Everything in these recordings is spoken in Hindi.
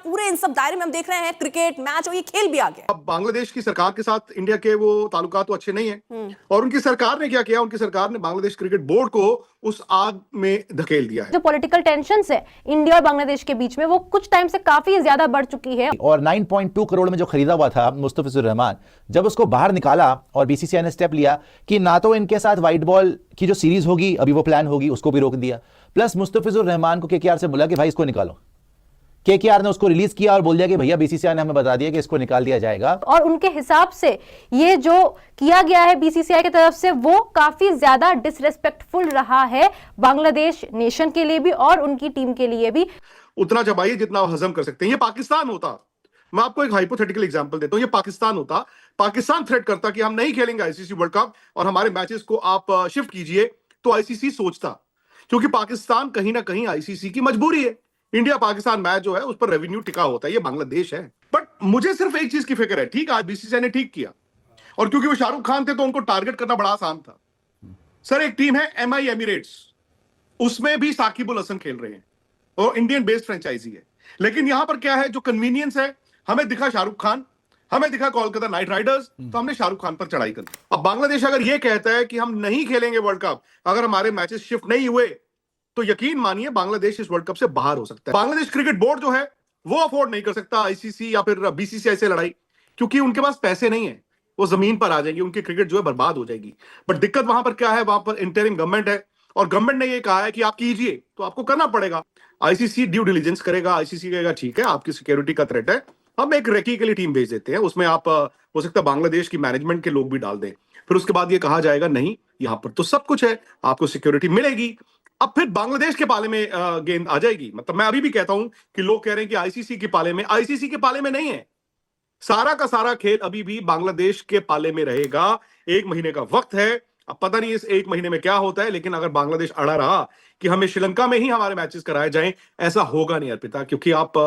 पूरे इन सब दायरे में हम देख रहे हैं क्रिकेट मैच और ये खेल भी आ गया। अब बांग्लादेश की सरकार के साथ इंडिया के वो ताल्लुकात तो अच्छे नहीं है और उनकी सरकार ने क्या किया, उनकी सरकार ने बांग्लादेश क्रिकेट बोर्ड को उस आग में धकेल दिया है। जो पॉलिटिकल टेंशन्स है इंडिया और बांग्लादेश के बीच में वो कुछ टाइम से काफी ज्यादा बढ़ चुकी है। और 9.2 करोड़ में जो खरीदा हुआ था मुस्तफिजुर रहमान, जब उसको बाहर निकाला और बीसीसीआई ने स्टेप लिया कि ना तो इनके साथ व्हाइट बॉल की जो सीरीज होगी अभी वो प्लान होगी, उसको भी रोक दिया, प्लस मुस्तफिजुर रहमान को केकेआर से बोला कि भाई इसको निकालो। केकेआर ने उसको रिलीज किया और बोल दिया कि भैया बीसीसीआई ने हमें बता दिया कि इसको निकाल दिया जाएगा। और उनके हिसाब से ये जो किया गया है बीसीसीआई की तरफ से वो काफी ज्यादा डिसरेस्पेक्टफुल रहा है बांग्लादेश नेशन के लिए भी और उनकी टीम के लिए भी। उतना चबाइए जितना हजम कर सकते हैं। ये पाकिस्तान होता, मैं आपको एक हाइपोथेटिकल एग्जांपल देता हूं, ये पाकिस्तान होता, पाकिस्तान थ्रेट करता कि हम नहीं खेलेंगे आईसीसी वर्ल्ड कप और हमारे मैचेस को आप शिफ्ट कीजिए, तो आईसीसी सोचता, क्योंकि पाकिस्तान कहीं ना कहीं आईसीसी की मजबूरी है। इंडिया पाकिस्तान मैच जो है उस पर रेवेन्यू टिका होता है, ये बांग्लादेश है। बट मुझे सिर्फ एक चीज की फिक्र है, ठीक आज बीसीसीआई ने ठीक किया और क्योंकि वो शाहरुख खान थे तो उनको टारगेट करना बड़ा आसान था। सर एक टीम है एमआई एमिरेट्स, उसमें भी साकिब अल हसन खेल रहे हैं और इंडियन बेस्ड फ्रेंचाइजी है, लेकिन यहां पर क्या है, जो कन्वीनियंस है, हमें दिखा शाहरुख खान, हमें दिखा कोलकाता नाइट राइडर्स, तो हमने शाहरुख खान पर चढ़ाई कर दी। अब बांग्लादेश अगर यह कहता है कि हम नहीं खेलेंगे वर्ल्ड कप अगर हमारे मैचेस शिफ्ट नहीं हुए, तो यकीन मानिए बांग्लादेश इस वर्ल्ड कप से बाहर हो सकता है। बांग्लादेश क्रिकेट बोर्ड जो है वो अफोर्ड नहीं कर सकता आईसीसी या फिर बीसीसीआई से लड़ाई, क्योंकि उनके पास पैसे नहीं है, वो जमीन पर आ जाएंगे, उनकी क्रिकेट जो है बर्बाद हो जाएगी। बट दिक्कत वहां पर क्या है, वहां पर इंटरिम गवर्नमेंट है और गवर्नमेंट ने ये कहा है कि आप कीजिए, तो आपको करना पड़ेगा। आईसीसी ड्यू डिलीजेंस करेगा, आईसीसी कहेगा ठीक है आपकी सिक्योरिटी का थ्रेट है, हम एक रेकी के लिए टीम भेज देते हैं, उसमें आप हो सकता है बांग्लादेश की मैनेजमेंट के लोग भी डाल दें। फिर उसके बाद ये कहा जाएगा नहीं यहां पर तो सब कुछ है, आपको सिक्योरिटी मिलेगी। अब फिर बांग्लादेश के पाले में गेंद आ जाएगी। मतलब मैं अभी भी कहता हूं कि लोग कह रहे हैं कि आईसीसी के पाले में, आईसीसी के पाले में नहीं है, सारा का सारा खेल अभी भी बांग्लादेश के पाले में रहेगा। 1 महीने का वक्त है, अब पता नहीं इस 1 महीने में क्या होता है, लेकिन अगर बांग्लादेश अड़ा रहा कि हमें श्रीलंका में ही हमारे मैचेस कराए जाएं, ऐसा होगा नहीं अर्पिता, क्योंकि आप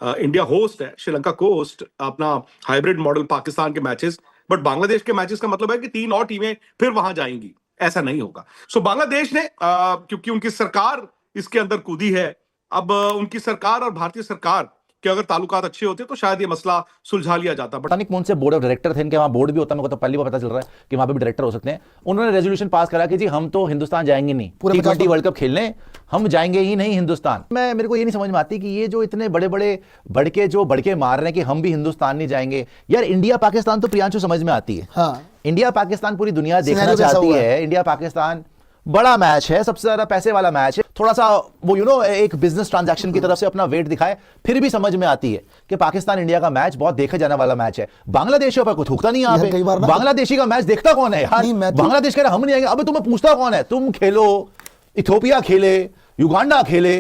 इंडिया होस्ट है, श्रीलंका को होस्ट, अपना हाइब्रिड मॉडल पाकिस्तान के मैचेस, बट बांग्लादेश के मैचेस का मतलब है कि 3 और टीमें फिर वहां जाएंगी, ऐसा नहीं होगा। सो बांग्लादेश ने क्योंकि उनकी सरकार इसके अंदर कूदी है, अब उनकी सरकार और भारतीय सरकार कि अगर ताल्लुकात अच्छे होते तो शायद ये मसला सुलझा लिया जाता। पता नहीं कौन से बोर्ड ऑफ डायरेक्टर थे इनके, वहां बोर्ड भी होता है, मेरे को तो पहली बार पता चल रहा है कि वहां पे भी डायरेक्टर हो सकते हैं। उन्होंने रेजोल्यूशन पास करा कि जी हम तो हिंदुस्तान जाएंगे नहीं, T20 वर्ल्ड कप खेलने हम जाएंगे ही नहीं हिंदुस्तान। मेरे को ये नहीं समझ में आती कि ये जो इतने बड़े बड़े बड़के मार रहे हैं कि हम भी हिंदुस्तान नहीं जाएंगे। यार इंडिया पाकिस्तान तो प्रियांशु समझ में आती है, हाँ। इंडिया पाकिस्तान पूरी दुनिया देखना चाहती है, इंडिया पाकिस्तान बड़ा मैच है, सबसे ज्यादा पैसे वाला मैच है, थोड़ा सा वो एक बिजनेस ट्रांजैक्शन की तरफ से अपना वेट दिखाए, फिर भी समझ में आती है कि पाकिस्तान इंडिया का मैच बहुत देखे जाने वाला मैच है। बांग्लादेशियों पर कुछ थूकता नहीं यहाँ पे, बांग्लादेशी का मैच देखता कौन है यार? बांग्लादेश कह रहा हम नहीं आएंगे, अब तुम्हें पूछता कौन है? तुम खेलो, इथोपिया खेले, युगांडा खेले,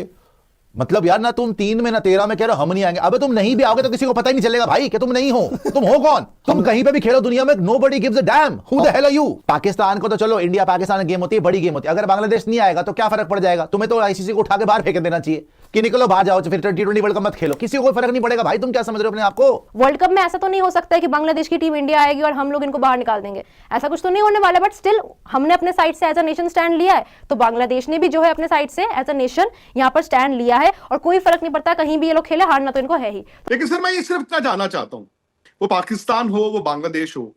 मतलब यार ना तुम 3 में ना 13 में कह रहे हो हम नहीं आएंगे। अबे तुम नहीं भी आओगे तो किसी को पता ही नहीं चलेगा भाई कि तुम नहीं हो, तुम हो कौन? तुम कहीं पे भी खेलो दुनिया में, nobody gives a damn who the hell are you। Pakistan को तो चलो इंडिया पाकिस्तान गेम होती है, बड़ी गेम होती है, अगर बांग्लादेश नहीं आएगा तो क्या फर्क पड़ जाएगा? तुम्हें तो आईसीसी को उठा के बाहर फेंक देना चाहिए कि निकलो बाहर जाओ, फिर T20 वर्ल्ड कप मत खेलो, किसी को कोई फर्क नहीं पड़ेगा भाई। तुम क्या समझ रहे हो अपने आप को? वर्ल्ड कप में ऐसा तो नहीं हो सकता है कि बांग्लादेश की टीम इंडिया आएगी और हम लोग इनको बाहर निकाल देंगे, ऐसा कुछ तो नहीं होने वाला। बट स्टिल हमने अपने साइड से एज अ नेशन स्टैंड लिया है, तो बांग्लादेश ने भी जो है अपने साइड से एज अ नेशन यहाँ पर स्टैंड लिया है और कोई फर्क नहीं पड़ता कहीं भी ये लोग खेले, हारना तो इनको है ही। लेकिन सर मैं ये सिर्फ इतना जानना चाहता हूं, वो पाकिस्तान हो वो बांग्लादेश हो,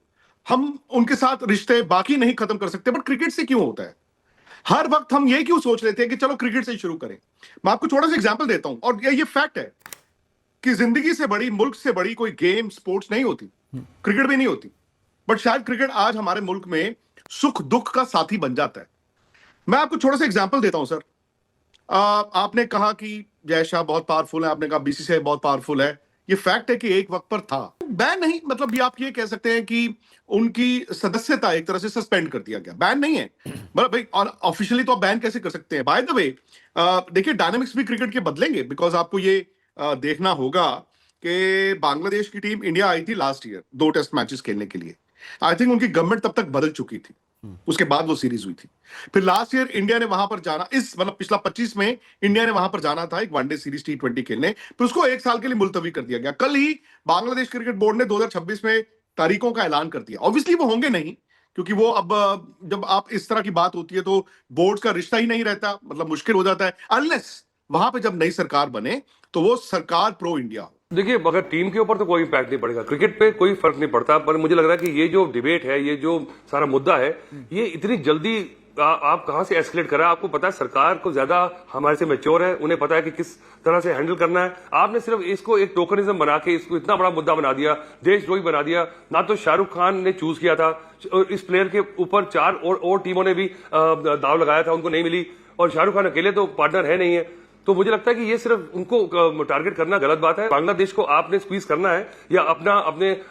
हम उनके साथ रिश्ते बाकी नहीं खत्म कर सकते, बट क्रिकेट से क्यों होता है? हर वक्त हम ये क्यों सोच लेते हैं कि चलो क्रिकेट से ही शुरू करें? मैं आपको छोटा सा एग्जांपल देता हूं, और ये फैक्ट है कि जिंदगी से बड़ी, मुल्क से बड़ी कोई गेम स्पोर्ट्स नहीं होती, क्रिकेट भी नहीं होती, बट शायद क्रिकेट आज हमारे मुल्क में सुख दुख का साथी बन जाता है। मैं आपको छोटा सा एग्जांपल देता हूं सर। आपने कहा कि जय शाह बहुत पावरफुल है, आपने कहा बीसीसीआई बहुत पावरफुल है, ये फैक्ट है कि एक वक्त पर था, बैन नहीं, मतलब आप ये कह सकते हैं कि उनकी सदस्यता एक तरह से सस्पेंड कर दिया गया, बैन नहीं है। मतलब भाई ऑफिशियली तो आप बैन कैसे कर सकते हैं? बाय द वे देखिए डायनामिक्स भी क्रिकेट के बदलेंगे, बिकॉज आपको ये देखना होगा कि बांग्लादेश की टीम इंडिया आई थी लास्ट ईयर 2 टेस्ट मैचेस खेलने के लिए, आई थिंक उनकी गवर्नमेंट तब तक बदल चुकी थी, उसके बाद वो सीरीज हुई थी। फिर लास्ट ईयर इंडिया ने वहां पर जाना, इस मतलब पिछला 25 में इंडिया ने वहां पर जाना था एक वनडे सीरीज T20 खेलने, फिर उसको 1 साल के लिए मुलतवी कर दिया गया। कल ही बांग्लादेश क्रिकेट बोर्ड ने 2026 में तारीखों का ऐलान कर दिया। ऑब्वियसली वो होंगे नहीं, क्योंकि वो अब जब आप इस तरह की बात होती है तो बोर्ड का रिश्ता ही नहीं रहता, मतलब मुश्किल हो जाता है, अनलेस वहां पे जब नई सरकार बने तो वो सरकार प्रो इंडिया हो। देखिए, अगर टीम के ऊपर तो कोई इम्पैक्ट नहीं पड़ेगा, क्रिकेट पे कोई फर्क नहीं पड़ता, पर मुझे लग रहा है कि ये जो डिबेट है, ये जो सारा मुद्दा है, ये इतनी जल्दी आप कहां से एस्केलेट कर रहा है। आपको पता है सरकार को ज्यादा हमारे से मैच्योर है, उन्हें पता है कि किस तरह से हैंडल करना है। आपने सिर्फ इसको एक टोकनिज्म बना के इसको इतना बड़ा मुद्दा बना दिया, देशद्रोही बना दिया। ना तो शाहरुख खान ने चूज किया था, इस प्लेयर के ऊपर 4 और टीमों ने भी दाव लगाया था, उनको नहीं मिली, और शाहरुख खान अकेले तो पार्टनर है नहीं है। तो मुझे लगता है कि ये सिर्फ उनको टारगेट करना गलत बात है। बांग्लादेश को आपने स्क्वीज करना है या अपना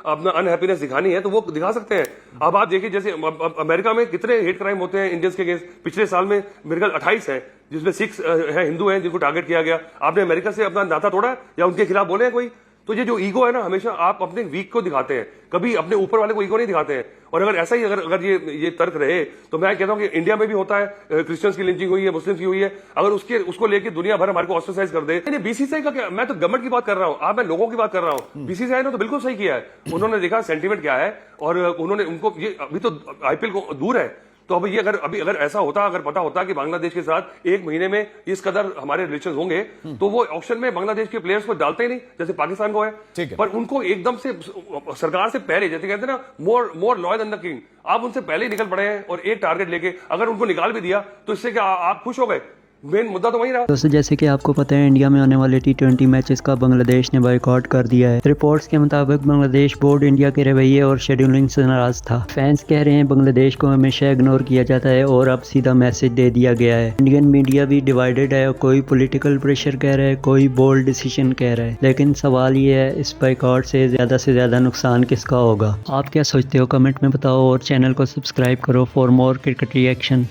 अनहैप्पीनेस दिखानी है तो वो दिखा सकते हैं। अब आप देखिए, जैसे अमेरिका में कितने हेट क्राइम होते हैं इंडियंस के अगेंस्ट। पिछले साल में मेरे ख्याल 28 है, जिसमें 6 है हिंदू हैं जिनको टारगेट किया गया। आपने अमेरिका से अपना नाता तोड़ा या उनके खिलाफ बोले हैं कोई? तो ये जो ईगो है ना, हमेशा आप अपने वीक को दिखाते हैं, कभी अपने ऊपर वाले को ईगो नहीं दिखाते हैं। और अगर ऐसा ही अगर ये तर्क रहे तो मैं कहता हूं कि इंडिया में भी होता है, क्रिश्चियंस की लिंचिंग हुई है, मुस्लिम्स की हुई है, अगर उसको लेके दुनिया भर हमारे को ऑस्ट्रेसाइज कर दे। बीसीसीआई का क्या, मैं तो गवर्नमेंट की बात कर रहा हूं, मैं लोगों की बात कर रहा हूं। बीसीसीआई ने तो बिल्कुल सही किया है, उन्होंने देखा सेंटीमेंट क्या है और उन्होंने उनको, ये अभी तो आईपीएल को दूर है, तो अब ये अगर ऐसा होता, अगर पता होता कि बांग्लादेश के साथ 1 महीने में इस कदर हमारे रिलेशन होंगे, तो वो ऑक्शन में बांग्लादेश के प्लेयर्स को डालते ही नहीं, जैसे पाकिस्तान को है। पर उनको एकदम से सरकार से पहले, जैसे कहते हैं ना, more loyal than the king, आप उनसे पहले ही निकल पड़े हैं और एक टारगेट लेके अगर उनको निकाल भी दिया तो इससे क्या आप खुश हो गए? मेन मुद्दा तो वही रहा। दोस्तों, जैसे कि आपको पता है, इंडिया में होने वाले T20 मैचेस का बांग्लादेश ने बॉयकॉट कर दिया है। रिपोर्ट्स के मुताबिक बांग्लादेश बोर्ड इंडिया के रवैये और शेड्यूलिंग से नाराज था। फैंस कह रहे हैं बांग्लादेश को हमेशा इग्नोर किया जाता है और अब सीधा मैसेज दे दिया गया है। इंडियन मीडिया भी डिवाइडेड है, कोई पॉलिटिकल प्रेशर कह रहा है, कोई बोल्ड डिसीजन कह रहा है। लेकिन सवाल ये है, इस बॉयकॉट से ज्यादा नुकसान किसका होगा? आप क्या सोचते हो? कमेंट में बताओ और चैनल को सब्सक्राइब करो फॉर मोर क्रिकेट रिएक्शन।